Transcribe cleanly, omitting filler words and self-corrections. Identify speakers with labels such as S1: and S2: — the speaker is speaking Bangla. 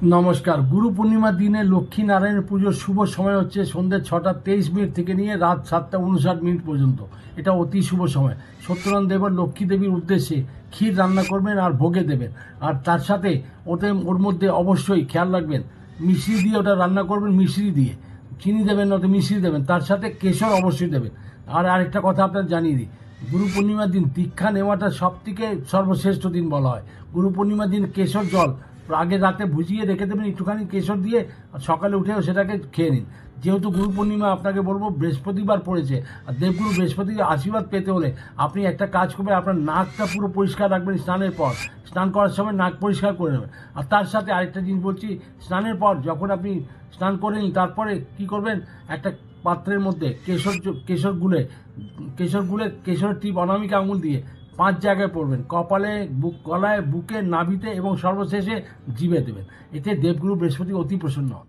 S1: নমস্কার। গুরু পূর্ণিমার দিনে লক্ষ্মী নারায়ণ পুজোর শুভ সময় হচ্ছে সন্ধ্যে 6টা 23 মিনিট থেকে নিয়ে রাত 7টা 59 মিনিট পর্যন্ত। এটা অতি শুভ সময়। সত্যনারায়ণ দেবের লক্ষ্মী দেবীর উদ্দেশ্যে ক্ষীর রান্না করবেন আর ভোগে দেবেন। আর তার সাথে ওর মধ্যে অবশ্যই খেয়াল রাখবেন, মিশ্রি দিয়ে ওটা রান্না করবেন, মিশ্রি দিয়ে। চিনি দেবেন না, তো মিশ্রি দেবেন, তার সাথে কেশর অবশ্যই দেবেন। আর আরেকটা কথা আপনার জানিয়ে দিই, গুরু পূর্ণিমার দিন দীক্ষা নেওয়াটা সব থেকে সর্বশ্রেষ্ঠ দিন বলা হয়। গুরু পূর্ণিমার দিন কেশর জল আগে রাতে ভুজিয়ে রেখে দেবেন একটুখানি কেশর দিয়ে, আর সকালে উঠেও সেটাকে খেয়ে নিন। যেহেতু গুরু পূর্ণিমা, আপনাকে বলবো বৃহস্পতিবার পড়েছে, আর দেবগুরু বৃহস্পতির আশীর্বাদ পেতে হলে আপনি একটা কাজ করবেন, আপনার নাকটা পুরো পরিষ্কার রাখবেন। স্নানের পর, স্নান করার সময় নাক পরিষ্কার করে নেবেন। আর তার সাথে আরেকটা জিনিস বলছি, স্নানের পর যখন আপনি স্নান করে নিন, তারপরে কি করবেন, একটা পাত্রের মধ্যে কেশর গুলে কেশরের টিপ অনামিকা আঙুল দিয়ে 5 জায়গায় পড়বেন: কপালে, গলায়, বুকে, নাভিতে এবং সর্বশেষে জিভে দেবেন। এতে দেবগুরু বৃহস্পতি অতি প্রসন্ন হন।